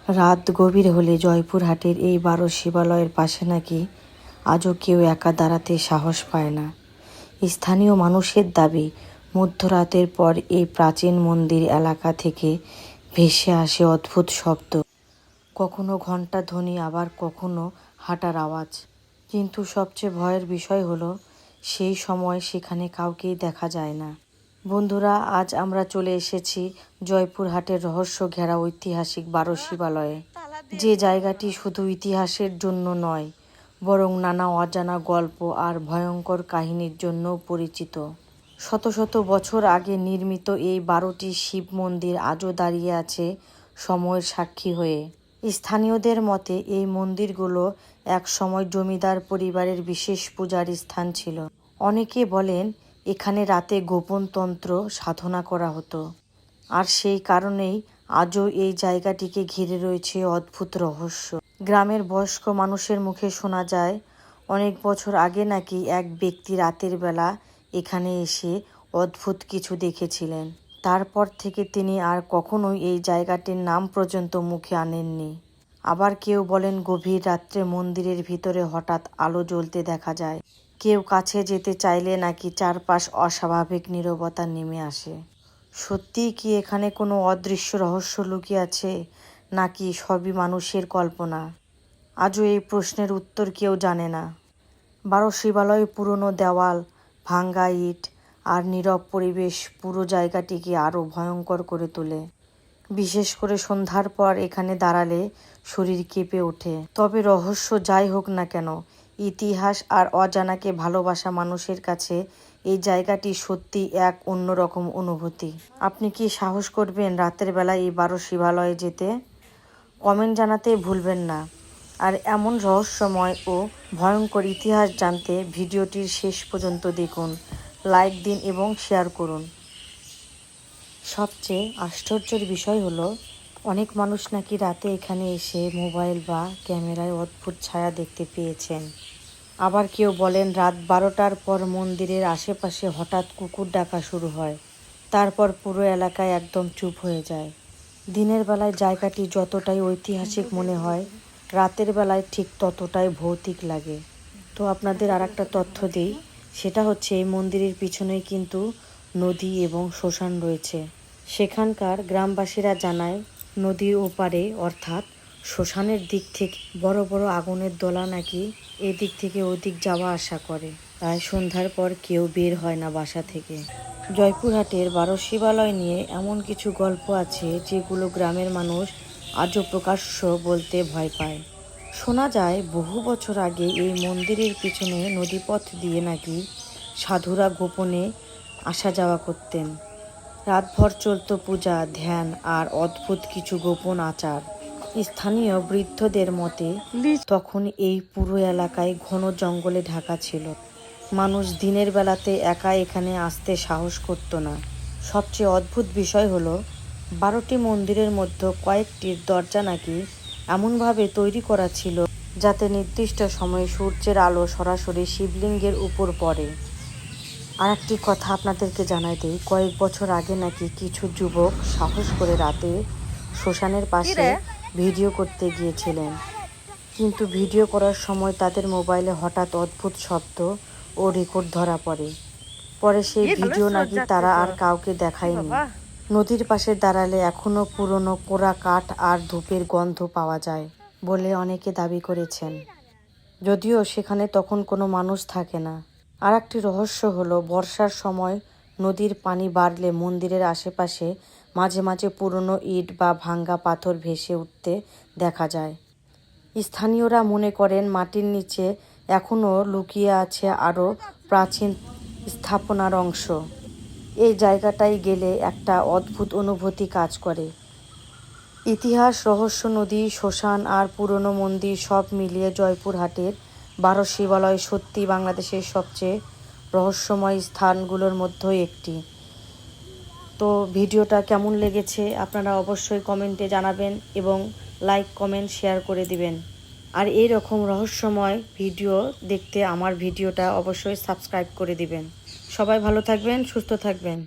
রাত গভীর হলে জয়পুরহাটের এই 12 শিবালয়ের পাশে নাকি আজও কেউ একা দাঁড়াতে সাহস পায় না। স্থানীয় মানুষের দাবি, মধ্যরাতের পর এই প্রাচীন মন্দির এলাকা থেকে ভেসে আসে অদ্ভুত শব্দ, কখনো ঘণ্টা ধ্বনি, আবার কখনো হাঁটার আওয়াজ। কিন্তু সবচেয়ে ভয়ের বিষয় হলো সেই সময় সেখানে কাউকেই দেখা যায় না। বন্ধুরা, আজ আমরা চলে এসেছি জয়পুরহাটের রহস্য ঘেরা ঐতিহাসিক 12 শিবালয়ে, যে জায়গাটি শুধু ইতিহাসের জন্য নয়, বরং নানা অজানা গল্প আর ভয়ঙ্কর কাহিনীর জন্যও পরিচিত। শত শত বছর আগে নির্মিত এই 12টি শিব মন্দির আজও দাঁড়িয়ে আছে সময়ের সাক্ষী হয়ে। স্থানীয়দের মতে এই মন্দিরগুলো এক সময় জমিদার পরিবারের বিশেষ পূজার স্থান ছিল। অনেকে বলেন এখানে রাতে গোপন তন্ত্র সাধনা করা হতো, আর সেই কারণেই আজও এই জায়গাটিকে ঘিরে রয়েছে অদ্ভুত রহস্য। গ্রামের বয়স্ক মানুষের মুখে শোনা যায়, অনেক বছর আগে নাকি এক ব্যক্তি রাতের বেলা এখানে এসে অদ্ভুত কিছু দেখেছিলেন। তারপর থেকে তিনি আর কখনোই এই জায়গাটির নাম পর্যন্ত মুখে আনেননি। আবার কেউ বলেন গভীর রাত্রে মন্দিরের ভিতরে হঠাৎ আলো জ্বলতে দেখা যায়। কেউ কাছে যেতে চাইলে নাকি চারপাশ অস্বাভাবিক নীরবতা নেমে আসে। সত্যিই কি এখানে কোনো অদৃশ্য রহস্য লুকিয়ে আছে, নাকি সবই মানুষের কল্পনা? আজও এই প্রশ্নের উত্তর কেউ জানে না। 12 শিবালয়, পুরনো দেওয়াল, ভাঙ্গা ইট আর নীরব পরিবেশ পুরো জায়গাটিকে আরও ভয়ঙ্কর করে তোলে। বিশেষ করে সন্ধ্যার পর এখানে দাঁড়ালে শরীর কেঁপে ওঠে। তবে রহস্য যাই হোক না কেন, ইতিহাস আর অজানাকে ভালোবাসা মানুষের কাছে এই জায়গাটি সত্যি এক অন্যরকম অনুভূতি। আপনি কি সাহস করবেন রাতের বেলা এই 12 শিবালয়ে যেতে? কমেন্ট জানাতে ভুলবেন না। আর এমন রহস্যময় ও ভয়ঙ্কর ইতিহাস জানতে ভিডিওটির শেষ পর্যন্ত দেখুন, লাইক দিন এবং শেয়ার করুন। সবচেয়ে আশ্চর্যের বিষয় হলো, অনেক মানুষ নাকি রাতে এখানে এসে মোবাইল বা ক্যামেরায় অদ্ভুত ছায়া দেখতে পেয়েছেন। আবার কেউ বলেন রাত 12টার পর মন্দিরের আশেপাশে হঠাৎ কুকুর ডাকা শুরু হয়, তারপর পুরো এলাকায় একদম চুপ হয়ে যায়। দিনের বেলায় জায়গাটি যতটাই ঐতিহাসিক মনে হয়, রাতের বেলায় ঠিক ততটাই ভৌতিক লাগে। তো আপনাদের আর একটা তথ্য দিই, সেটা হচ্ছে এই মন্দিরের পিছনেই কিন্তু নদী এবং শ্মশান রয়েছে। সেখানকার গ্রামবাসীরা জানায়, নদীর ওপারে অর্থাৎ শ্মশানের দিক থেকে বড় বড় আগুনের দোলা নাকি এদিক থেকে ওদিক যাওয়া আসা করে, তাই সন্ধ্যার পর কেউ বের হয় না বাসা থেকে। জয়পুরহাটের 12 শিবালয় নিয়ে এমন কিছু গল্প আছে যেগুলো গ্রামের মানুষ আজও প্রকাশ্য বলতে ভয় পায়। শোনা যায় বহু বছর আগে এই মন্দিরের পিছনে নদীপথ দিয়ে নাকি সাধুরা গোপনে আসা যাওয়া করতেন। রাতভর চলত পূজা, ধ্যান আর অদ্ভুত কিছু গোপন আচার। স্থানীয় বৃদ্ধদের মতে তখন এই পুরো এলাকায় ঘন জঙ্গলে ঢাকা ছিল। মানুষ দিনের বেলাতে একা এখানে আসতে সাহস করত না। সবচেয়ে অদ্ভুত বিষয় হলো, 12টি মন্দিরের মধ্যে কয়েকটির দরজা নাকি এমনভাবে তৈরি করা ছিল যাতে নির্দিষ্ট সময়ে সূর্যের আলো সরাসরি শিবলিঙ্গের উপর পড়ে। আর একটি কথা আপনাদেরকে জানাই দিই, কয়েক বছর আগে নাকি কিছু যুবক সাহস করে রাতে শ্মশানের পাশে ভিডিও করতে গিয়েছিলেন, কিন্তু ভিডিও করার সময় তাদের মোবাইলে হঠাৎ অদ্ভুত শব্দ ও রেকর্ড ধরা পড়ে। পরে সেই ভিডিও নাকি তারা আর কাউকে দেখায়নি। নদীর পাশে দাঁড়ালে এখনও পুরনো পোড়া কাঠ আর ধূপের গন্ধ পাওয়া যায় বলে অনেকে দাবি করেছেন, যদিও সেখানে তখন কোনো মানুষ থাকে না। আর একটি রহস্য হলো, বর্ষার সময় নদীর পানি বাড়লে মন্দিরের আশেপাশে মাঝে মাঝে পুরনো ইট বা ভাঙ্গা পাথর ভেসে উঠতে দেখা যায়। স্থানীয়রা মনে করেন মাটির নিচে এখনও লুকিয়ে আছে আরও প্রাচীন স্থাপনার অংশ। এই জায়গাটায় গেলে একটা অদ্ভুত অনুভূতি কাজ করে। ইতিহাস, রহস্য, নদী, শ্মশান আর পুরনো মন্দির সব মিলিয়ে জয়পুরহাটের 12 শিবালয় সত্যি বাংলাদেশের সবচেয়ে রহস্যময় স্থানগুলোর মধ্যে একটি। তো ভিডিওটা কেমন লেগেছে আপনারা অবশ্যই কমেন্টে জানাবেন এবং লাইক, কমেন্ট, শেয়ার করে দিবেন। আর এই রকম রহস্যময় ভিডিও দেখতে আমার ভিডিওটা অবশ্যই সাবস্ক্রাইব করে দিবেন। সবাই ভালো থাকবেন, সুস্থ থাকবেন।